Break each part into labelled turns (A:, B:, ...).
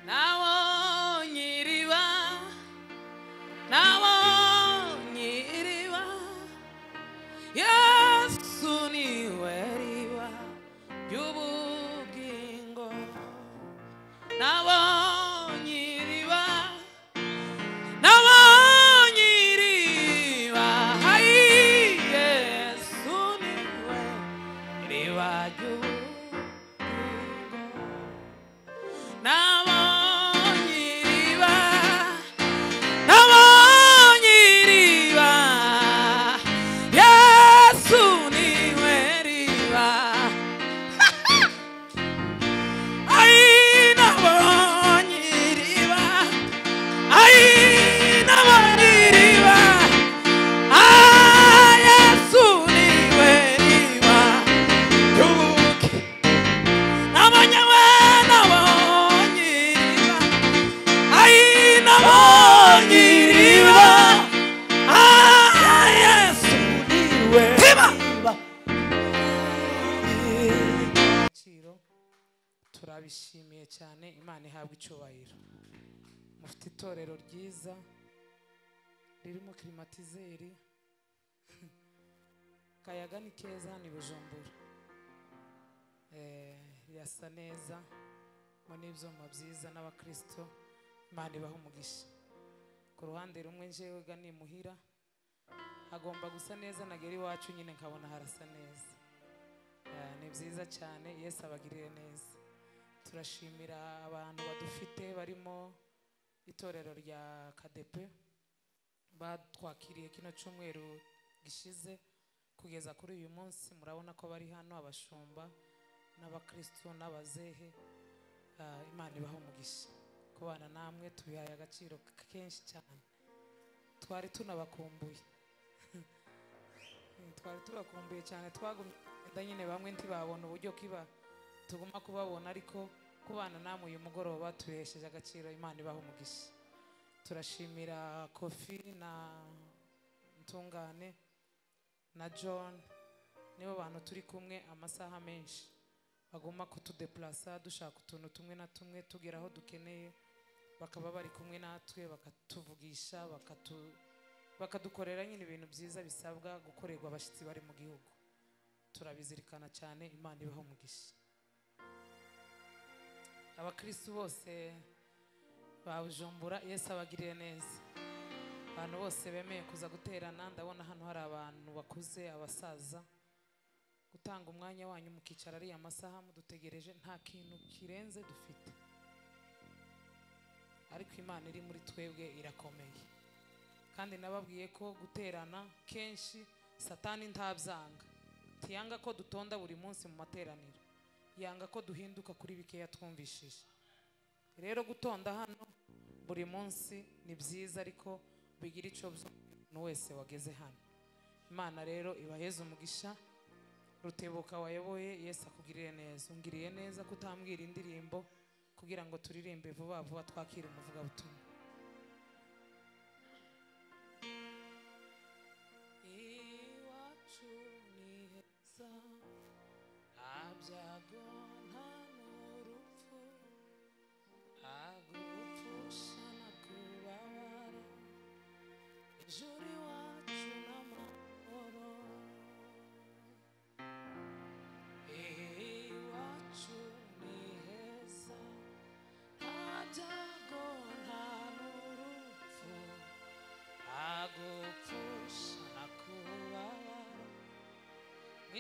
A: nabonye iriba Yesu niwe riba ry'ubugingo nabonye iriba Yesu niwe riba turabishimiye cyane Imana ihabwa icyubahiro mufite itorero ryiza ririmo klimatizeri kayaga ni keza ni Bujumbura yasa neza mo n'ibyuma byiza n'abakristo Imana ibaha umugisha ku ruhande rumwe njewe ga ni muhira agomba gusa neza nagera iwacu nyine nkabona harasa neza ni byiza cyane Yesu abagirire neza turashimira abantu badufite barimo itorero rya KDP batwakiriye kino cyumweru gishize kugeza kuri uyu munsi murabona ko bari hano abashumba n'abakristo n'abazehe Imana ibaha umugisha kubana namwe tubihaye agaciro kenshi cyane twari tunabakumbuye cyane twagumye nyine bamwe ntibabona uburyo kiba tuguma kubabona ariko kubana namwe uyu mugoroba tuhesheje agaciro Imana ibaha umugisha turashimira Kofi na Ntungane na John nibo bantu turi kumwe amasaha menshi baguma kutudeplacer dushaka utuntu tumwe na tumwe tugera aho dukeneye bakaba bari kumwe natwe bakatuvugisha bakadukorera nyine ibintu byiza bisabwa gukorerwa abashitsi bari mu gihugu turabizirikana cyane Imana ibaha umugisha abakristo bose ba Bujumbura Yesu abagirire neza abantu bose bemeye kuza guterana ndabona hano hari abantu bakuze abasaza gutanga umwanya wanyu mukicara ari amasaha mudutegereje nta kintu kirenze dufite ariko Imana iri muri twebwe irakomeye kandi nababwiye ko guterana kenshi Satani ntabyanga tiyanga ko dutonda buri munsi mu materaniro yanga ko duhinduka kuri bikeya twumvishije rero gutonda hano buri munsi ni byiza ariko bigira ico byo wese wageze hano Imana rero ibaheze umugisha Rutebuka wayoboye Yesu akugirire neza ungiriye neza kutambwira indirimbo kugira ngo turirimbe vuba vuba twakire umuvuga butumwa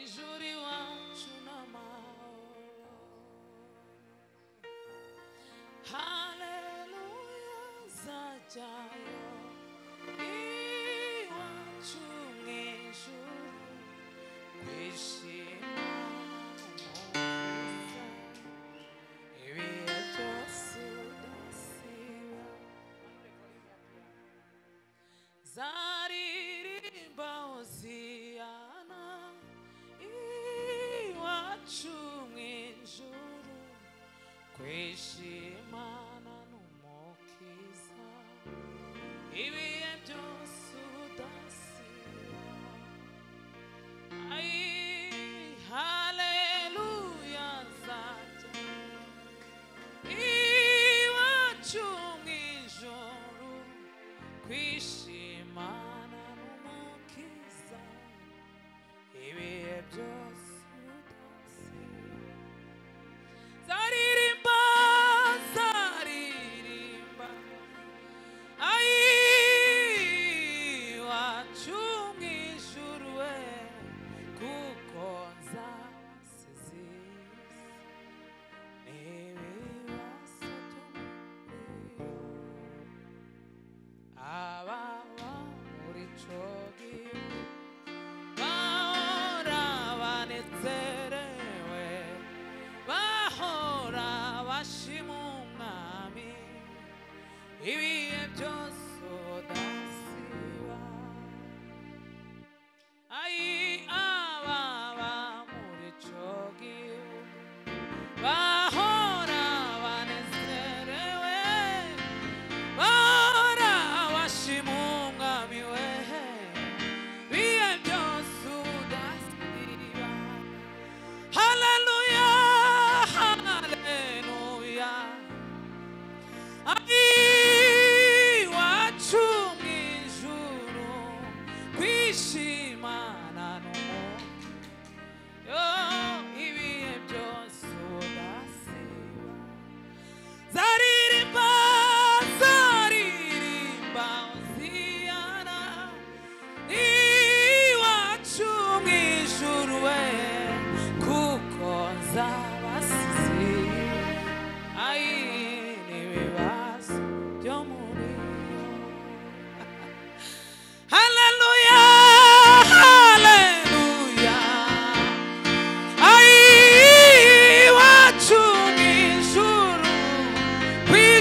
A: Ijuri wacu n'amahoro Haleluya zajayo iwacu mw'ijuru kwishima n'umukiza ibihe byose udasiba zaririmba Hoziyana kwishimana n'umukiza ibihe byose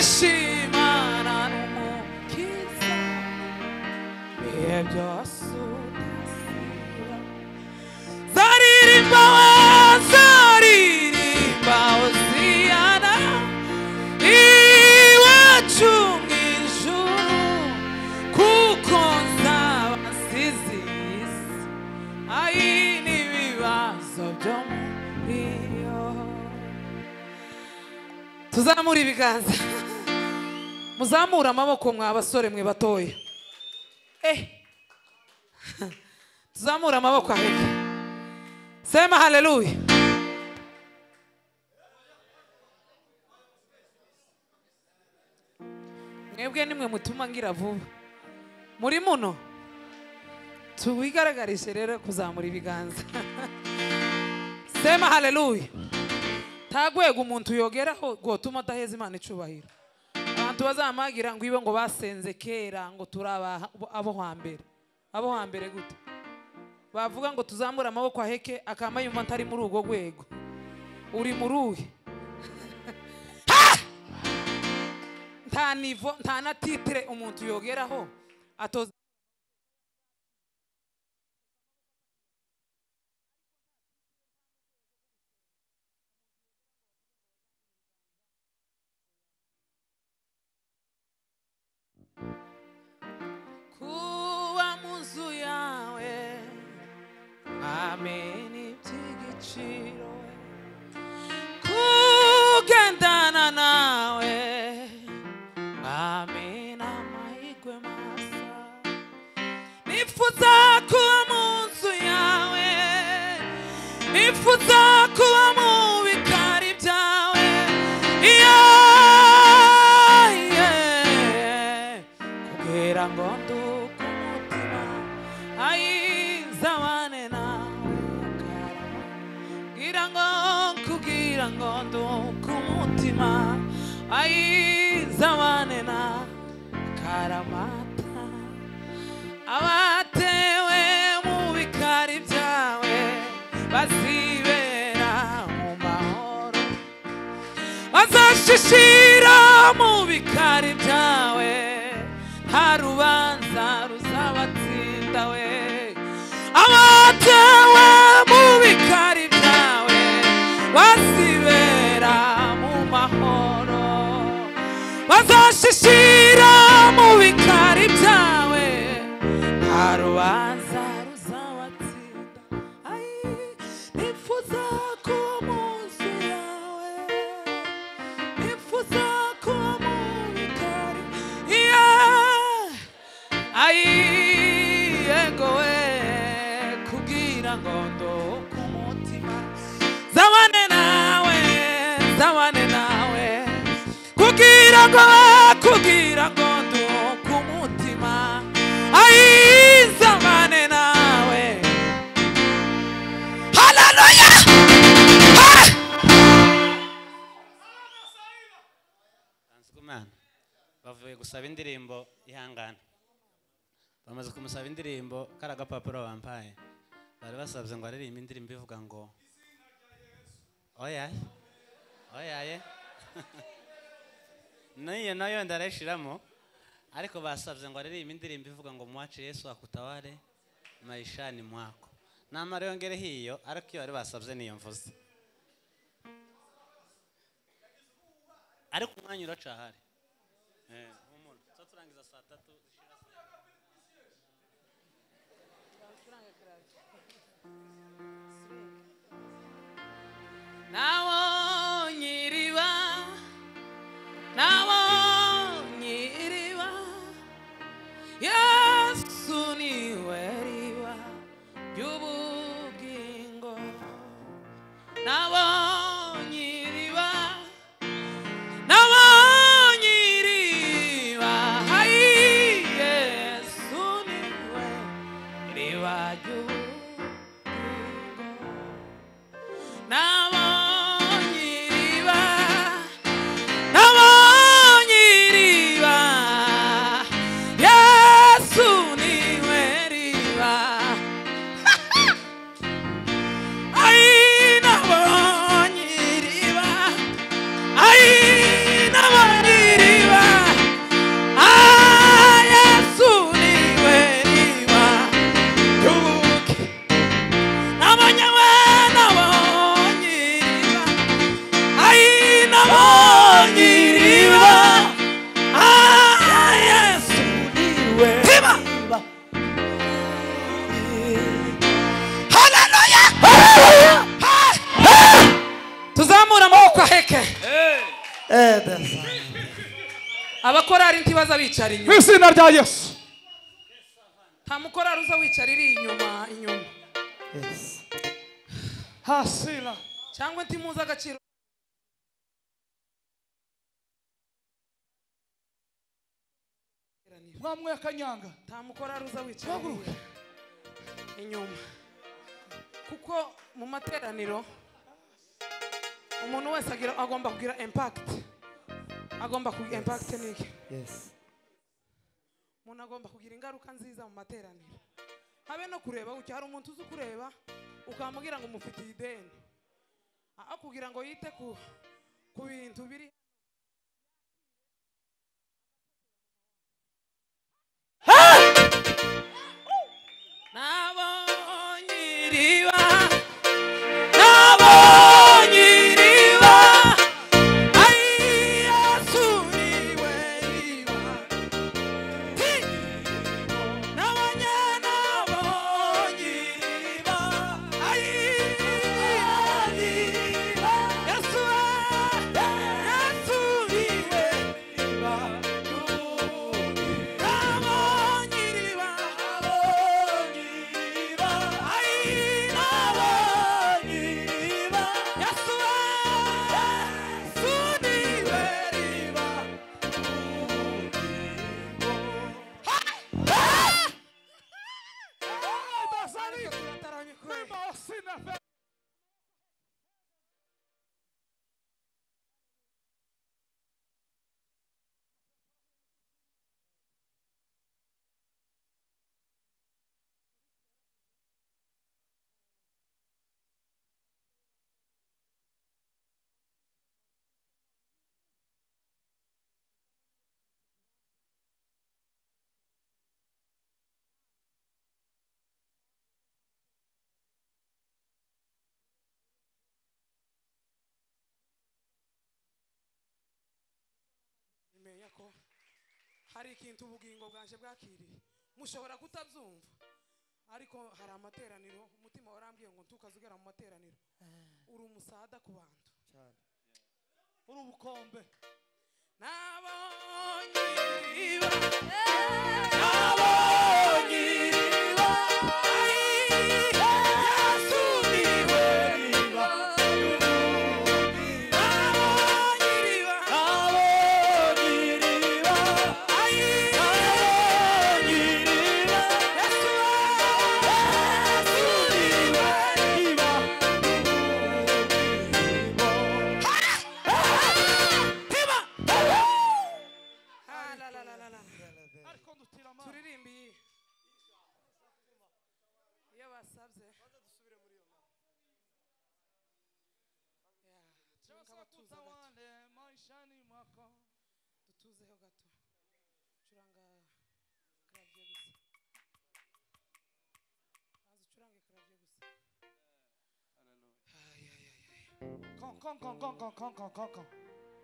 A: ishimana n'umukiza ibihe byose udasiba zaririmba zaririmba Hosiyana iwacu mw'ijuru kuko nzaba nsize isi ayi n'ibibazo byo muriyo. Tuzamura ibiganza muzamura amaboko mwa basore mwe batoya tuzamura amaboko aheke sema haleluya. Mwebwe nimwe mutuma ngira vuba muri muno tuwigaragarishe rero kuzamura ibiganza sema haleluya. Tagwego umuntu yogeraho gotuma adaheza Imana icubahiro. Abantu bazamagira ngo ibe ngo basenze kera ngo turaba abo hambere. Abo hambere gute bavuga ngo tuzamura amaboko aheke akama yumva ntari muri ugo gwego uri muruhe nta nivo nta na titre umuntu yogeraho atoza kuwa muzu yawe ameni by'igiciro kugendana nawe amena amahirwe masa nifuza kuba muzu yawe nifuza kuba mu bikari byawe kugira ngo nduke umutima ayizabane nawe kugira ngo nduke umutima ayizabane nawe karamata abatewe mu bikari byawe bazibera mu mahoro bazashishira mu bikari byawe nta rubanza ruzabatsinda we abatewe mu bikari byawe bazibera mu mahoro bazashishira mu bikari byawe nta rubanza ruzabatsinda nifuza kuba mu nzu yawe nifuza kuba mu bikari yegowe kugira ngo nduke umutima zabane nawe kugira ngo nduke umutima zabane nawe. Haleluya.
B: Bavuye gusaba indirimbo ihangana bamaze kumusaba indirimbo karagapapuro bampaye bari basabye ngo aririmbe indirimbo ivuga ngo oya nayo ndarashiramo ariko basabye ngo aririmbe indirimbo ivuga ngo mwache Yesu akutawale maishani mwako namara yongere hiyo ariko iyo bari basabye niyo mvuze ariko umwanya uracahari turangiza saa 3
A: Nawonyiriba Yesu niwe riba ry'ubugingo nawonyiriba Yesu niwe riba ry'ubugingo abakorari ntibaza bicara inyuma
C: mu izina rya Yesu.
A: nta mukorari uza wicara iri inyuma
C: Hasila.
A: cyangwa ntimuzi agaciro
C: Mwamwe akanyanga.
A: nta mukorari uza wicara inyuma kuko mu materaniro umuntu wese agomba kugira impact niki umuntu agomba kugira ingaruka nziza mu materaniro habe no kureba ucyo hari umuntu uzi kureba ukamubwira ngo umufitiye ideni aho kugira ngo yite ku bintu biri ko hari ikintu ubugingo bwanje bwakiriye mushobora kutabyumva ariko hari amateraniro umutima warambwiye ngo ntukazugera mu materaniro uri umusada ku bantu cyane
C: uri ubukombe
A: nabonye iriba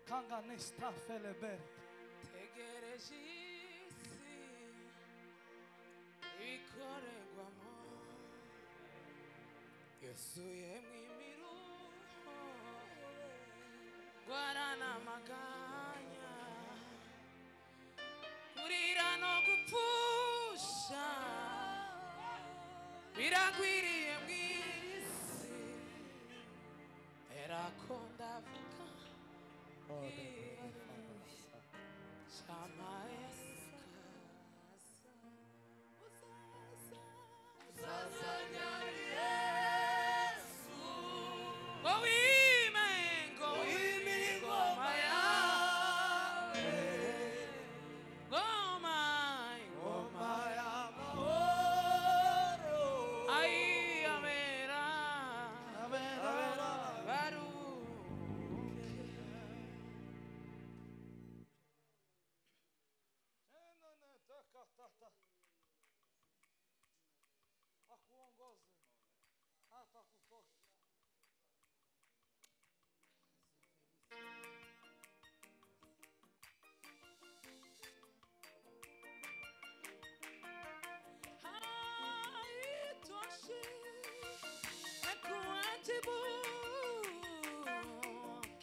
C: Kanga nesta feleber.
A: Tegereje isi ikoregwamo Yesu yemwe imiruho gwarana maganya kurira no gupfusha biragwiriye mwisi erako ndavuga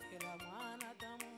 A: Kila mwanadamu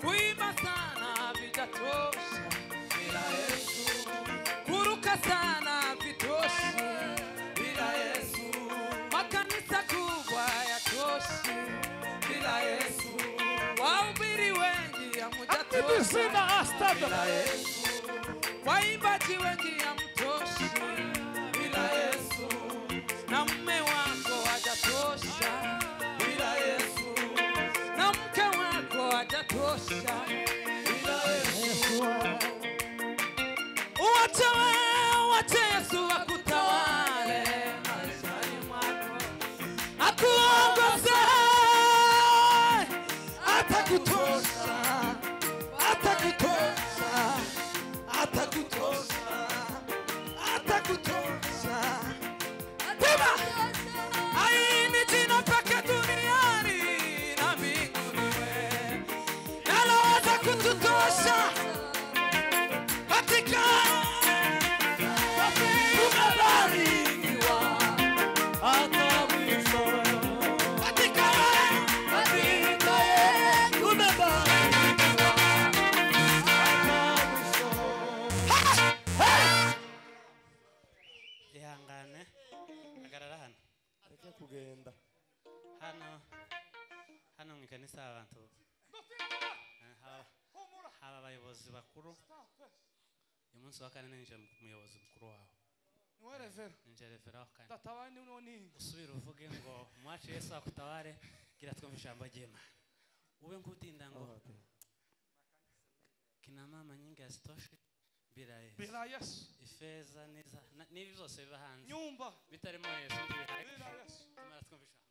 A: Kuimba sana vijatosha bila Yesu. Kuruka sana vitoshi bila Yesu. Makanisa kubwa yatoshi bila Yesu. Wahubiri wengi hamjatosha bila Yesu. Waimbaji wengi hamtoshi bila Yesu. Na mume wako hajatosha bila Yesu. Na mke wako hajatosha bila Yesu. Uache Yesu akutawale maishani mwako. Akuongoze, atakutosha, atakutosha, atakutosha, atakutosha. Beba! Ai ni jina pekee duniani na mbinguni wewe. Naloweza kututosha katika umebarikiwa hata mwisho. Katika umebarikiwa hata mwisho.
B: ihangane hagarara hano
D: Reka kugenda.
B: hano mu ikanisa abantu haba abayobozi bakuru. uyu munsi wa kane ninjira mu muyobozi mukuru wawe,
C: Niwe revera.
B: ninjira revera wa kane.
C: Datawa ni noni.
B: usubire uvuge ngo mwacu Yesu akutabare, gira twumva ijambo ry'Imana. ube nk'udinda ngo kina mama nyingi hazitoshi bila Yesu.
C: Bila Yesu.
B: Ifeza n'ibi byose biba hanze
C: Nyumba.
B: bitarimo Yesu ntibihari.
C: Bila Yesu.
B: tumara twumva ijambo.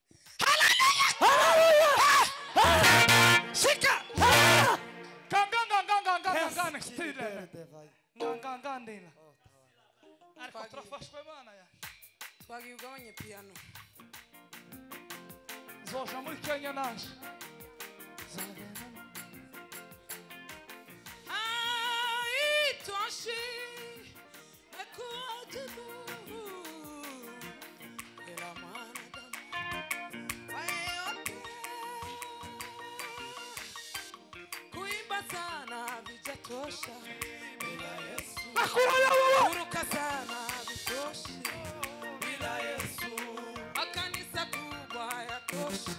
A: Shika!
C: Ngangangangangangangane stile. Ngangangandela. Ariko turafashwe bana ya.
A: Twagiye ugabanye piano.
C: Zoja muri Kenya naje.
A: Haitoshi kuajibu ila mwanadamu wayote. Kuimba sana vijatosha bila Yesu. Kuruka sana vitoshi bila Yesu. Makanisa kubwa hayatoshi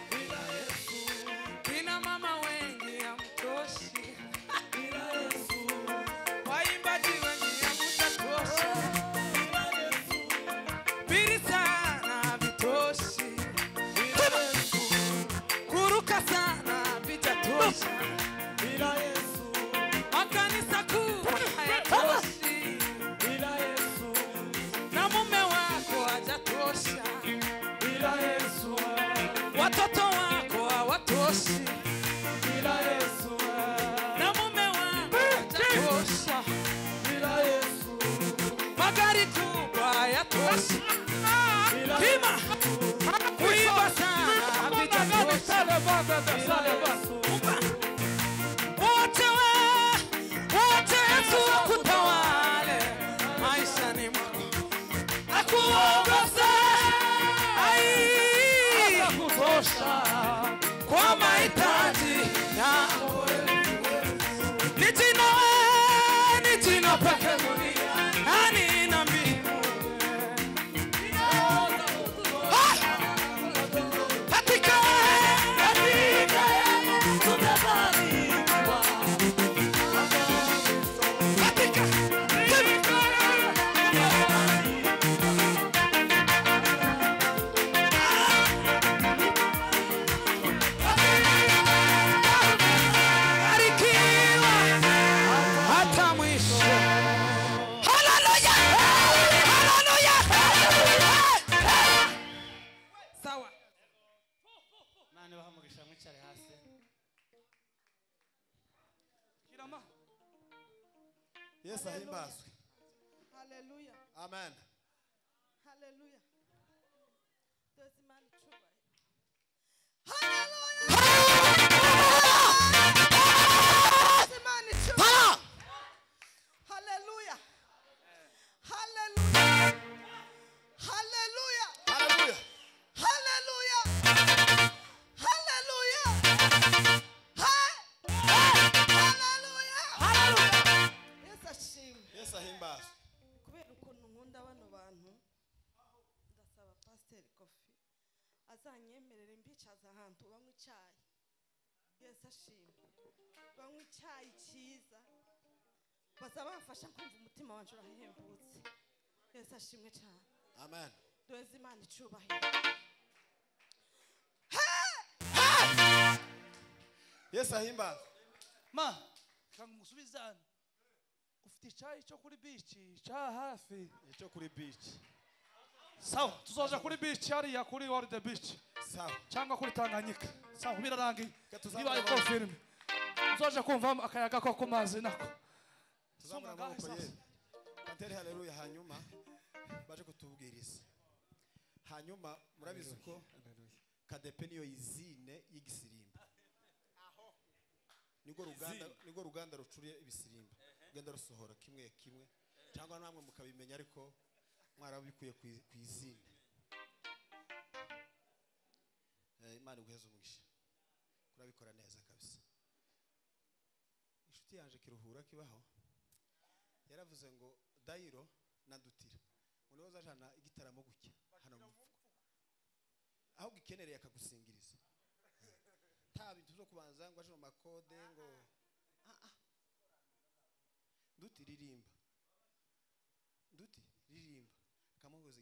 A: bila Yesu. Kina mama wengi hamtoshi bila Yesu. Waimbaji wengi hamtatosha bila Yesu. Biri sana vitoshi bila Yesu. Kuruka sana vitatosha bila Yesu. Makanisa kubwa hayatoshi bila Yesu. Na mume wako hajatosha bila Yesu. Watoto wako hawatoshi bila Yesu. Na mume wako hajatosha bila Yesu. Magari kubwa hayatoshi bila Yesu. Kuimba sana vitatosha bila Yesu. Wote Yesu akutawale maishani mwako. Akuongoze atakutosha kwa mahitaji yako. Ni jina pekee duniani na mbinguni. Katika tumebarikiwa. Hata mwisho. Haleluya! Haleluya! Sawa.
B: Mani bahamugisha mwicare hasi.
C: Kirama.
D: Yesu ahimbazwe.
E: Hallelujah.
D: Amen.
E: Hallelujah. There's a man true. Hallelujah. Hallelujah. Hallelujah.
D: Hallelujah.
E: Hallelujah. Hallelujah. kwicaza ahantu banywa icyayi. Yesu ashimwe. Banywa icyayi cyiza baza bamfasha kumva umutima wanje urahembutse. Yesu ashimwe cyane.
D: Amen.
E: Duheze Imana icubahiro.
D: Yesu ahimbazwe.
C: Ma kanga umusubizana ufite icyayi cyo kuri beach cya hafi
D: Icyo kuri beach.
C: sawa tuzoja kuri beach hariya kuri World Beach
D: Sawa.
C: cyangwa kuri Tanganyika sawa birarangiye
D: Tuzamura
C: bibaye confirm tuzoja kumva akayaga ko ku mazi nako
D: Tuzamura amaboko ye. Kantere haleluya. Hanyuma baje kutubwiriza. Hanyuma murabizi ko Kadepe niyo izine y'igisirimba. Nigo ruganda rucuriye ibisirimba. Rugenda rusohora kimwe kimwe cyangwa namwe mukabimenya ariko mwarabikuye ku izine. Imana iguheze umugisha. Kurabikora neza kabisa. Inshuti yanje Kiruhura kibaho yaravuze ngo Dairo na Ndutira uno bazajana igitaramo gutya hano mu mfuko aho gikenereye akagusingiriza ta bintu byo kubanza ngo aje mu makode ngo Nduti ririmba kamuhuza